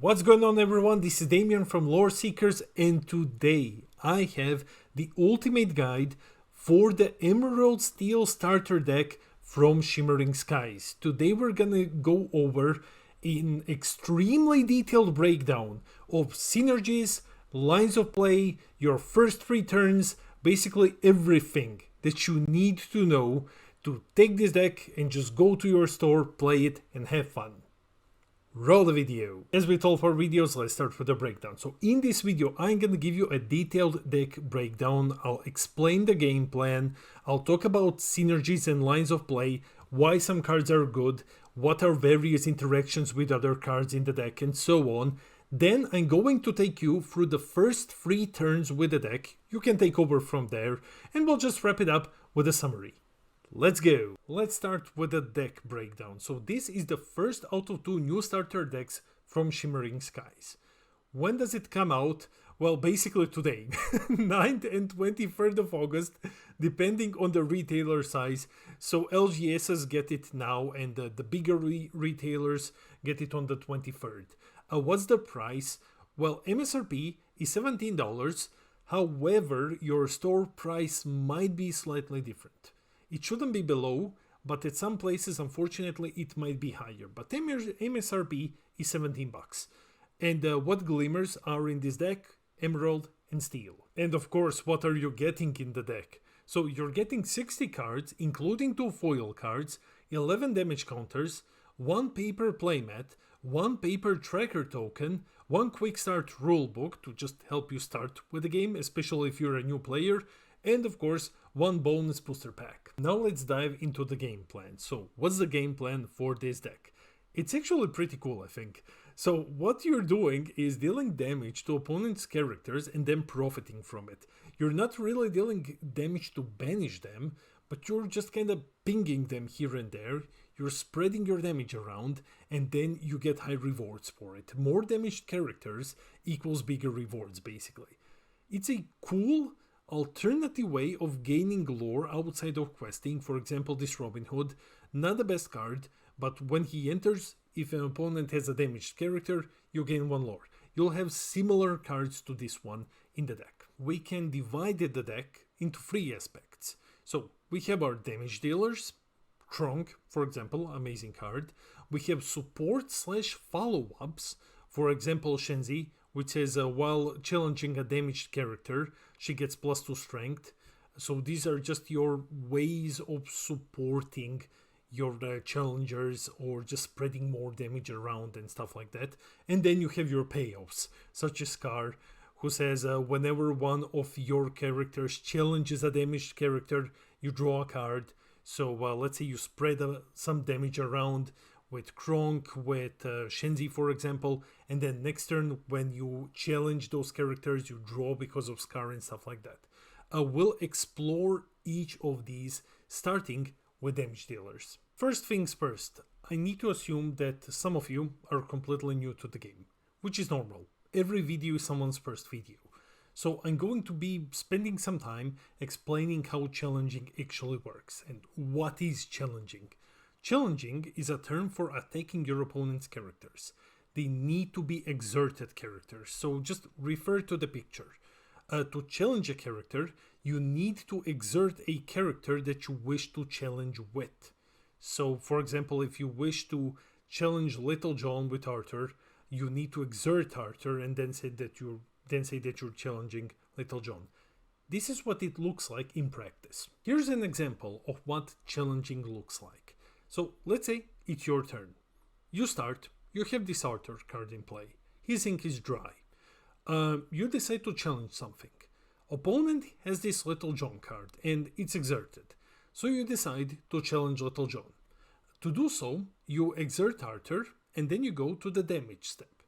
What's going on, everyone? This is Damien from Lore Seekers, and today I have the ultimate guide for the Emerald Steel starter deck from Shimmering Skies. Today we're gonna go over an extremely detailed breakdown of synergies, lines of play, your first 3 turns, basically everything that you need to know to take this deck and just go to your store, play it, and have fun. Roll the video. As with all 4 videos, let's start with the breakdown. So in this video, I'm gonna give you a detailed deck breakdown. I'll explain the game plan. I'll talk about synergies and lines of play, why some cards are good, what are various interactions with other cards in the deck, and so on. Then I'm going to take you through the first 3 turns with the deck. You can take over from there, and we'll just wrap it up with a summary. Let's go! Let's start with the deck breakdown. So this is the first out of 2 new starter decks from Shimmering Skies. When does it come out? Well, basically today, 9th and 23rd of August, depending on the retailer size. So LGSs get it now, and the bigger retailers get it on the 23rd. What's the price? Well, MSRP is $17, however, your store price might be slightly different. It shouldn't be below, but at some places, unfortunately, it might be higher. But MSRP is 17 bucks. And what glimmers are in this deck? Emerald and Steel. And of course, what are you getting in the deck? So you're getting 60 cards, including 2 foil cards, 11 damage counters, 1 paper playmat, 1 paper tracker token, 1 quick start rulebook to just help you start with the game, especially if you're a new player, and of course, 1 bonus booster pack. Now let's dive into the game plan. So what's the game plan for this deck? It's actually pretty cool, I think. So what you're doing is dealing damage to opponents' characters and then profiting from it. You're not really dealing damage to banish them, but you're just kind of pinging them here and there. You're spreading your damage around, and then you get high rewards for it. More damaged characters equals bigger rewards, basically. It's a cool alternative way of gaining lore outside of questing. For example, this Robin Hood, not the best card, but when he enters, if an opponent has a damaged character, you gain 1 lore. You'll have similar cards to this one in the deck. We can divide the deck into 3 aspects. So we have our damage dealers, Kronk, for example, amazing card. We have support / follow-ups, for example, Shenzi, which says while challenging a damaged character, she gets +2 strength. So these are just your ways of supporting your challengers or just spreading more damage around and stuff like that. And then you have your payoffs, such as Scar, who says whenever one of your characters challenges a damaged character, you draw a card. So let's say you spread some damage around with Kronk, with Shenzi, for example, and then next turn when you challenge those characters, you draw because of Scar and stuff like that. We'll explore each of these, starting with damage dealers. First things first, I need to assume that some of you are completely new to the game, which is normal. Every video is someone's first video. So I'm going to be spending some time explaining how challenging actually works and what is challenging. Challenging is a term for attacking your opponent's characters. They need to be exerted characters, so just refer to the picture. To challenge a character, you need to exert a character that you wish to challenge with. So, for example, if you wish to challenge Little John with Arthur, you need to exert Arthur and then say that you're challenging Little John. This is what it looks like in practice. Here's an example of what challenging looks like. So let's say it's your turn. You start, you have this Arthur card in play. His ink is dry. You decide to challenge something. Opponent has this Little John card and it's exerted. So you decide to challenge Little John. To do so, you exert Arthur and then you go to the damage step.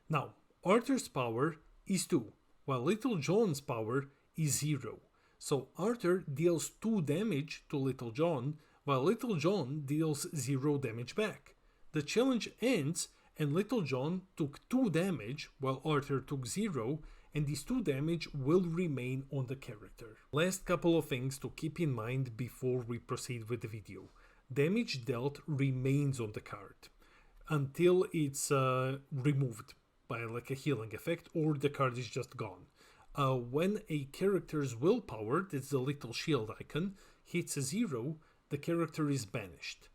Now, Arthur's power is 2, while Little John's power is 0. So Arthur deals 2 damage to Little John, while Little John deals 0 damage back. The challenge ends and Little John took 2 damage while Arthur took 0, and these 2 damage will remain on the character. Last couple of things to keep in mind before we proceed with the video. Damage dealt remains on the card. until it's removed. by like a healing effect, or the card is just gone. When a character's willpower, that's the little shield icon, hits a 0, the character is banished.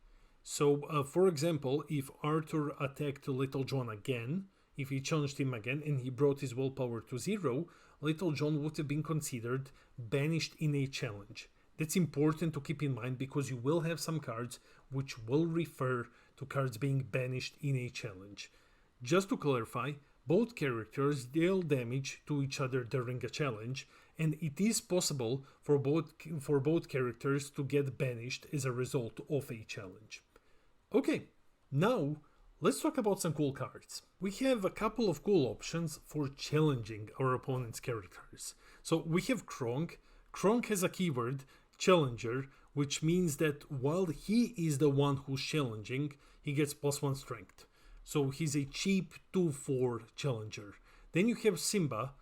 So, for example, if Arthur attacked Little John again, if he challenged him again and he brought his willpower to 0, Little John would have been considered banished in a challenge. That's important to keep in mind because you will have some cards which will refer to cards being banished in a challenge. Just to clarify, both characters deal damage to each other during a challenge, and it is possible for both characters to get banished as a result of a challenge. Okay, now let's talk about some cool cards. We have a couple of cool options for challenging our opponent's characters. So we have Kronk. Kronk has a keyword, Challenger, which means that while he is the one who's challenging, he gets +1 strength. So he's a cheap 2/4 challenger. Then you have Simba.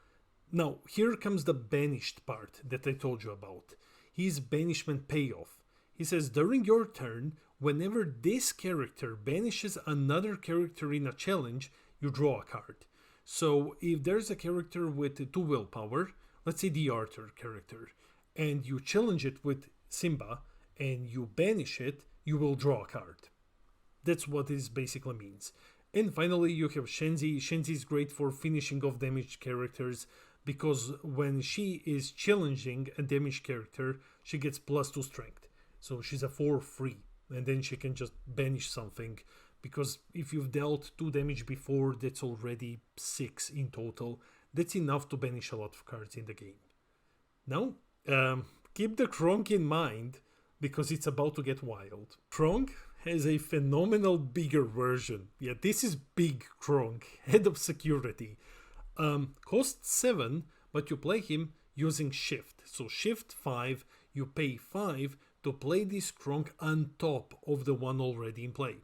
Now, here comes the banished part that I told you about. His banishment payoff. He says, during your turn, whenever this character banishes another character in a challenge, you draw a card. So if there's a character with 2 willpower, let's say the Arthur character, and you challenge it with Simba, and you banish it, you will draw a card. That's what this basically means. And finally, you have Shenzi. Shenzi is great for finishing off damaged characters, because when she is challenging a damaged character, she gets +2 strength. So she's a 4/3, and then she can just banish something, because if you've dealt 2 damage before, that's already 6 in total. That's enough to banish a lot of cards in the game. Now, keep the Kronk in mind, because it's about to get wild. Kronk has a phenomenal bigger version. Yeah, this is big Kronk, head of security. Costs 7, but you play him using Shift. So Shift 5, you pay 5 to play this Kronk on top of the one already in play.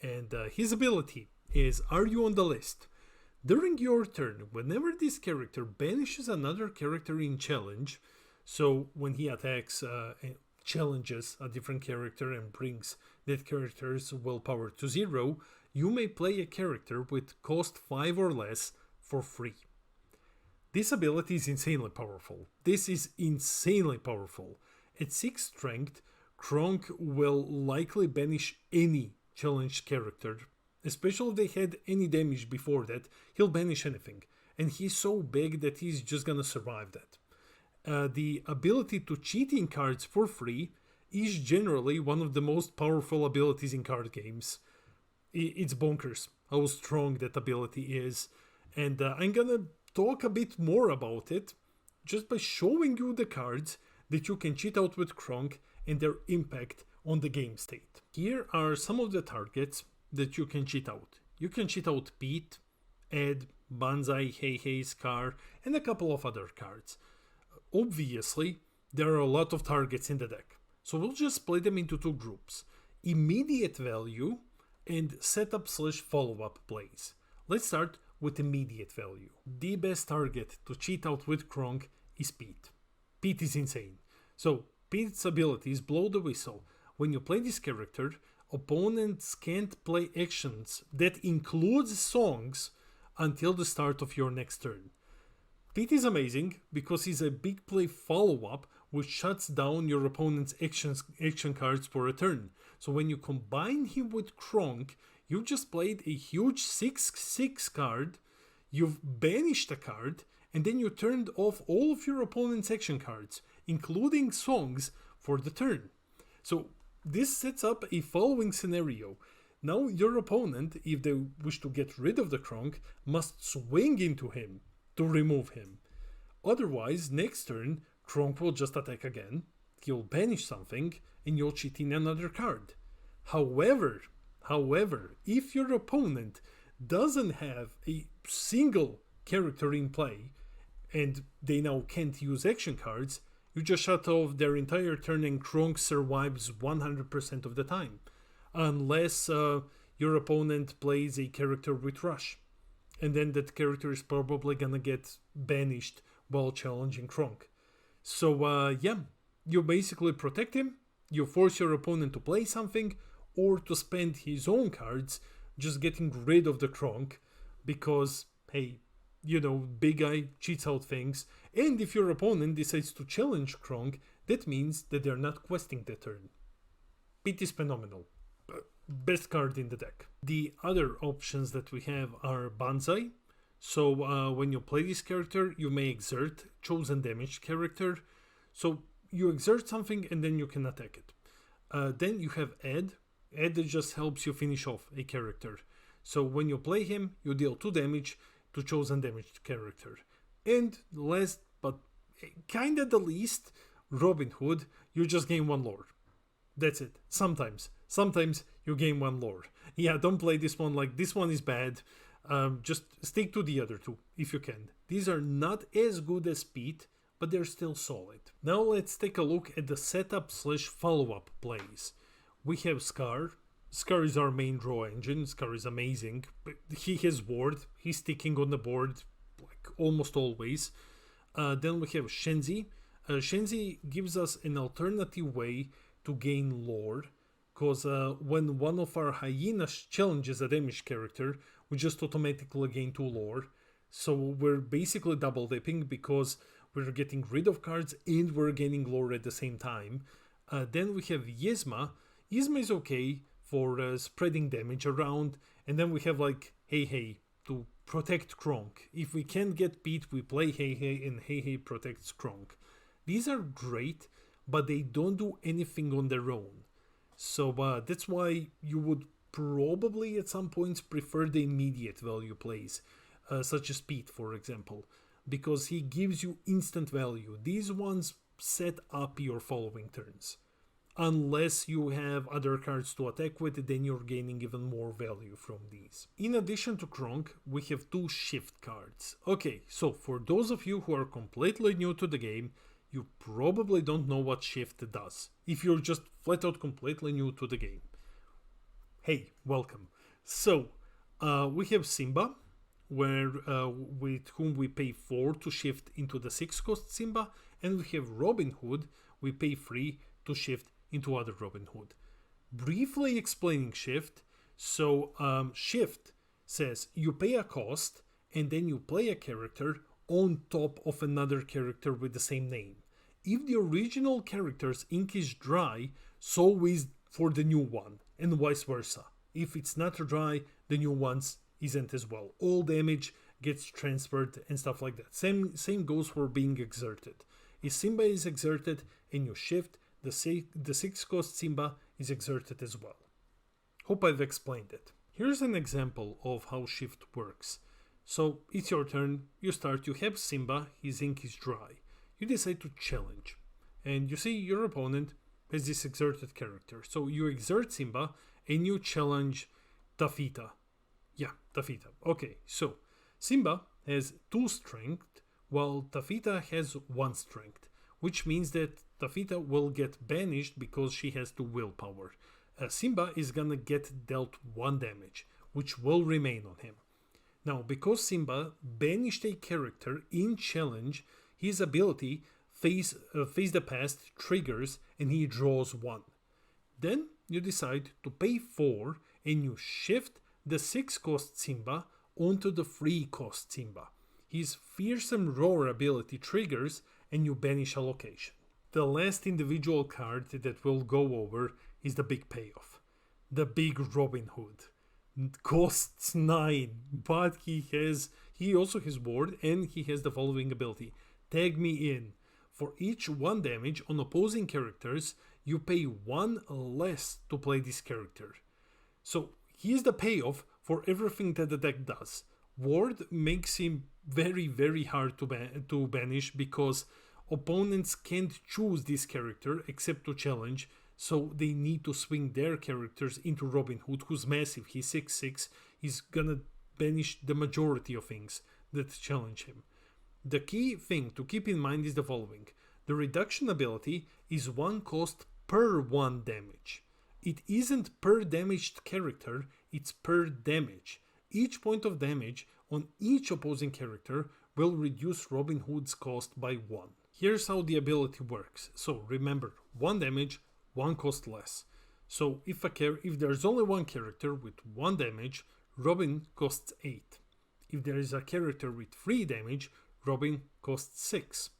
And his ability is, are you on the list? During your turn, whenever this character banishes another character in challenge, so when he attacks, challenges a different character and brings that character's willpower to 0, you may play a character with cost 5 or less for free. This ability is insanely powerful. This is insanely powerful. At 6 strength, Kronk will likely banish any challenged character, especially if they had any damage before that. He'll banish anything, and he's so big that he's just gonna survive that. The ability to cheat in cards for free is generally one of the most powerful abilities in card games. It's bonkers how strong that ability is, and I'm gonna talk a bit more about it just by showing you the cards that you can cheat out with Kronk and their impact on the game state. Here are some of the targets that you can cheat out. You can cheat out Pete, Ed, Banzai, Hey Hey, Scar, and a couple of other cards. Obviously, there are a lot of targets in the deck, so we'll just split them into 2 groups: immediate value and setup/follow-up plays. Let's start with immediate value. The best target to cheat out with Kronk is Pete. Pete is insane. So, Pete's ability is Blow the Whistle. When you play this character, opponents can't play actions that includes songs until the start of your next turn. Pete is amazing because he's a big play follow-up which shuts down your opponent's action cards for a turn. So when you combine him with Kronk, you just played a huge 6/6 card, you've banished a card, and then you turned off all of your opponent's action cards, including songs, for the turn. So this sets up a following scenario. Now your opponent, if they wish to get rid of the Kronk, must swing into him to remove him. Otherwise, next turn, Kronk will just attack again, he'll banish something, and you'll cheat in another card. However, if your opponent doesn't have a single character in play, and they now can't use action cards, you just shut off their entire turn and Kronk survives 100% of the time. Unless your opponent plays a character with Rush. And then that character is probably gonna get banished while challenging Kronk. So you basically protect him, you force your opponent to play something, or to spend his own cards just getting rid of the Kronk, because hey, big guy cheats out things. And if your opponent decides to challenge Kronk, that means that they're not questing the turn. It is phenomenal. Best card in the deck. The other options that we have are Banzai. So when you play this character, you may exert chosen damaged character. So you exert something and then you can attack it. Then you have Add. Add just helps you finish off a character. So when you play him, you deal 2 damage to chosen damaged character. And last but kinda the least, Robin Hood, you just gain 1 lore. That's it. Sometimes you gain 1 lore. Yeah, don't play this one like this one is bad. Just stick to the other 2 if you can. These are not as good as Pete, but they're still solid. Now let's take a look at the setup/follow-up plays. We have Scar. Scar is our main draw engine. Scar is amazing. He has ward. He's sticking on the board like almost always. Then we have Shenzi. Shenzi gives us an alternative way to gain lore, because when one of our hyenas challenges a damaged character, we just automatically gain 2 lore. So we're basically double dipping because we're getting rid of cards and we're gaining lore at the same time. Then we have Yzma. Yzma is okay for spreading damage around. And then we have like Hey Hey to protect Kronk. If we can't get Pete, we play Hey Hey and Hey Hey protects Kronk. These are great, but they don't do anything on their own. So that's why you would probably at some points prefer the immediate value plays, such as Pete, for example, because he gives you instant value. These ones set up your following turns. Unless you have other cards to attack with, then you're gaining even more value from these. In addition to Kronk, we have 2 shift cards. Okay, so for those of you who are completely new to the game, you probably don't know what shift does. If you're just flat out completely new to the game. Hey, welcome. So, we have Simba, with whom we pay 4 to shift into the 6 cost Simba, and we have Robin Hood, we pay 3 to shift into other Robin Hood. Briefly explaining shift, so shift says you pay a cost and then you play a character on top of another character with the same name. If the original character's ink is dry, so is for the new one, and vice versa. If it's not dry, the new one's isn't as well. All damage gets transferred and stuff like that. Same goes for being exerted. If Simba is exerted and you shift, the 6 cost Simba is exerted as well. Hope I've explained it. Here's an example of how shift works. So it's your turn, you start, you have Simba, his ink is dry. You decide to challenge. And you see your opponent has this exerted character. So you exert Simba and you challenge Tafita. Yeah, Tafita. Okay, so Simba has 2 strength while Tafita has 1 strength, which means that Tafita will get banished because she has 2 willpower. Simba is gonna get dealt 1 damage, which will remain on him. Now, because Simba banished a character in challenge, his ability Face the Past triggers and he draws 1. Then you decide to pay 4 and you shift the 6 cost Simba onto the 3 cost Simba. His Fearsome Roar ability triggers and you banish a location. The last individual card that we'll go over is the big payoff. The big Robin Hood. Costs 9, but he also has ward and he has the following ability. Tag me in. For each 1 damage on opposing characters, you pay 1 less to play this character. So here's the payoff for everything that the deck does. Ward makes him very, very hard to banish because opponents can't choose this character except to challenge, so they need to swing their characters into Robin Hood, who's massive. He's 6'6". He's gonna banish the majority of things that challenge him. The key thing to keep in mind is the following. The reduction ability is 1 cost per 1 damage. It isn't per damaged character, it's per damage. Each point of damage on each opposing character will reduce Robin Hood's cost by 1. Here's how the ability works. So remember, 1 damage, 1 cost less. So if there's only 1 character with 1 damage, Robin costs 8. If there is a character with 3 damage, Robin costs 6.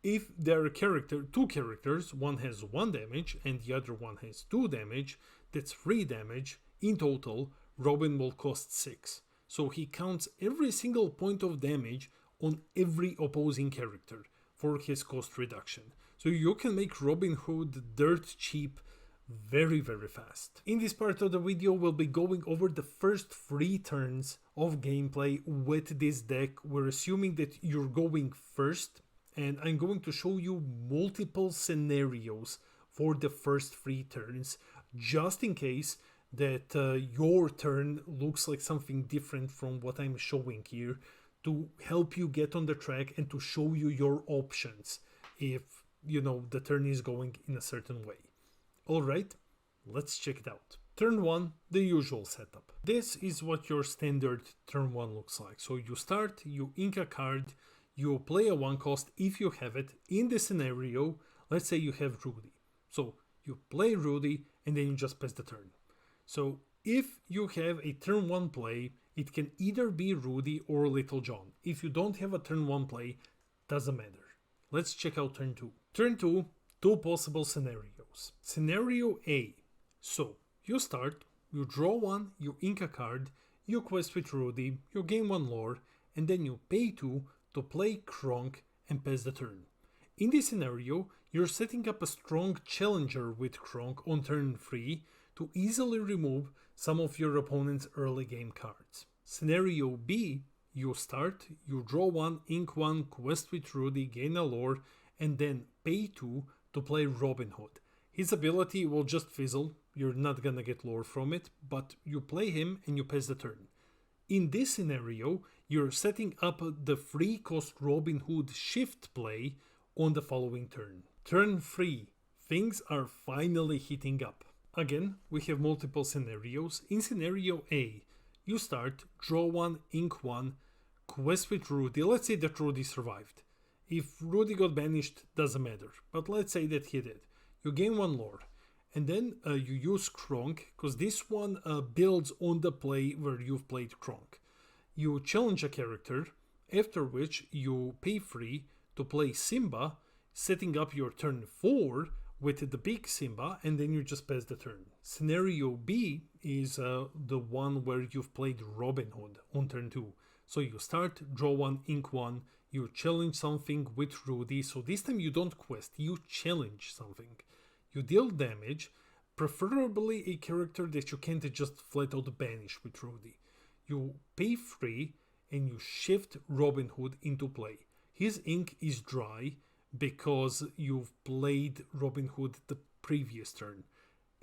If there are two characters, one has 1 damage and the other one has 2 damage, that's 3 damage. In total, Robin will cost 6. So he counts every single point of damage on every opposing character for his cost reduction. So you can make Robin Hood dirt cheap very fast. In this part of the video we'll be going over the first 3 turns of gameplay with this deck. We're assuming that you're going first, and I'm going to show you multiple scenarios for the first 3 turns, just in case that your turn looks like something different from what I'm showing here, to help you get on the track and to show you your options if, you know, the turn is going in a certain way. Alright, let's check it out. Turn 1, the usual setup. This is what your standard turn 1 looks like. So you start, you ink a card, you play a 1 cost if you have it. In this scenario, let's say you have Rudy. So you play Rudy and then you just pass the turn. So if you have a turn 1 play, it can either be Rudy or Little John. If you don't have a turn 1 play, doesn't matter. Let's check out turn 2. Turn 2, 2 possible scenarios. Scenario A. So you start, you draw 1, you ink a card, you quest with Rudy, you gain 1 lore, and then you pay 2 to play Kronk and pass the turn. In this scenario, you're setting up a strong challenger with Kronk on turn 3 to easily remove some of your opponent's early game cards. Scenario B, you start, you draw 1, ink 1, quest with Rudy, gain a lore, and then pay 2 to play Robin Hood. His ability will just fizzle, you're not gonna get lore from it, but you play him and you pass the turn. In this scenario, you're setting up the free cost Robin Hood shift play on the following turn. Turn 3, things are finally heating up. Again, we have multiple scenarios. In scenario A, you start, draw 1, ink 1, quest with Rudy. Let's say that Rudy survived. If Rudy got banished, doesn't matter, but let's say that he did. You gain 1 lore, and then you use Kronk, because this one builds on the play where you've played Kronk. You challenge a character, after which you pay 3 to play Simba, setting up your turn 4 with the big Simba, and then you just pass the turn. Scenario B is the one where you've played Robin Hood on turn 2. So you start, draw 1, ink 1, you challenge something with Rudy. So this time you don't quest, you challenge something. You deal damage, preferably a character that you can't just flat out banish with Rudy. You pay 3 and you shift Robin Hood into play. His ink is dry because you've played Robin Hood the previous turn.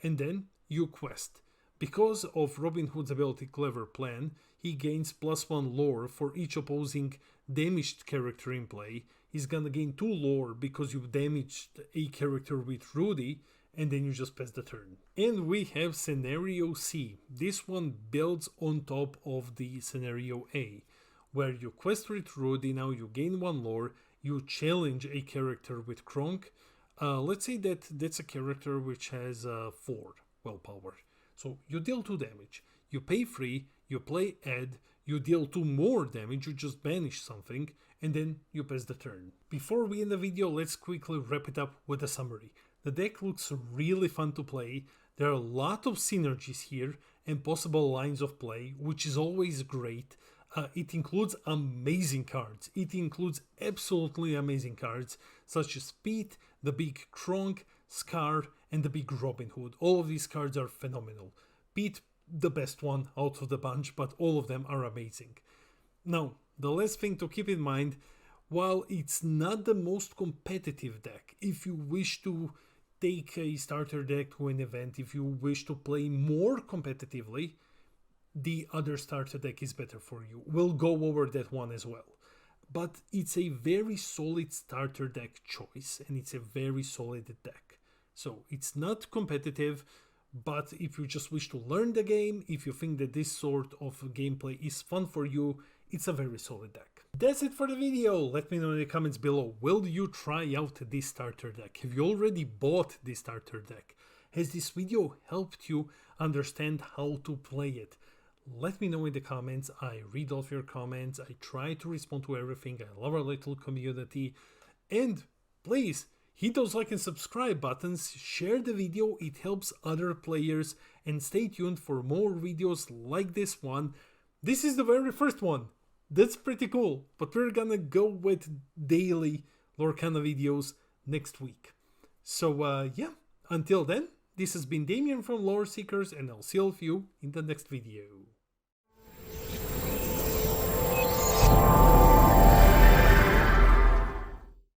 And then you quest. Because of Robin Hood's ability Clever Plan, he gains +1 lore for each opposing damaged character in play. He's gonna gain 2 lore because you damaged a character with Rudy, and then you just pass the turn. And we have scenario C. This one builds on top of the scenario A, where you quest with Rudy, now you gain 1 lore, you challenge a character with Kronk. Let's say that that's a character which has 4 willpower. So you deal 2 damage, you pay 3, you play Ed, you deal 2 more damage, you just banish something, and then you pass the turn. Before we end the video, let's quickly wrap it up with a summary. The deck looks really fun to play, there are a lot of synergies here and possible lines of play, which is always great. It includes amazing cards. It includes absolutely amazing cards, such as Pete, the big Kronk, Scar, and the big Robin Hood. All of these cards are phenomenal. Pete, the best one out of the bunch, but all of them are amazing. Now, the last thing to keep in mind, while it's not the most competitive deck, if you wish to take a starter deck to an event, if you wish to play more competitively, the other starter deck is better for you. We'll go over that one as well. But it's a very solid starter deck choice, and it's a very solid deck. So it's not competitive, but if you just wish to learn the game, if you think that this sort of gameplay is fun for you, it's a very solid deck. That's it for the video. Let me know in the comments below, will you try out this starter deck? Have you already bought this starter deck? Has this video helped you understand how to play it? Let me know in the comments. I read all of your comments. I try to respond to everything. I love our little community. And please, hit those like and subscribe buttons, share the video, it helps other players, and stay tuned for more videos like this one. This is the very first one. That's pretty cool, but we're gonna go with daily Lorcana videos next week. So yeah, until then, this has been Damien from Lore Seekers, and I'll see all of you in the next video.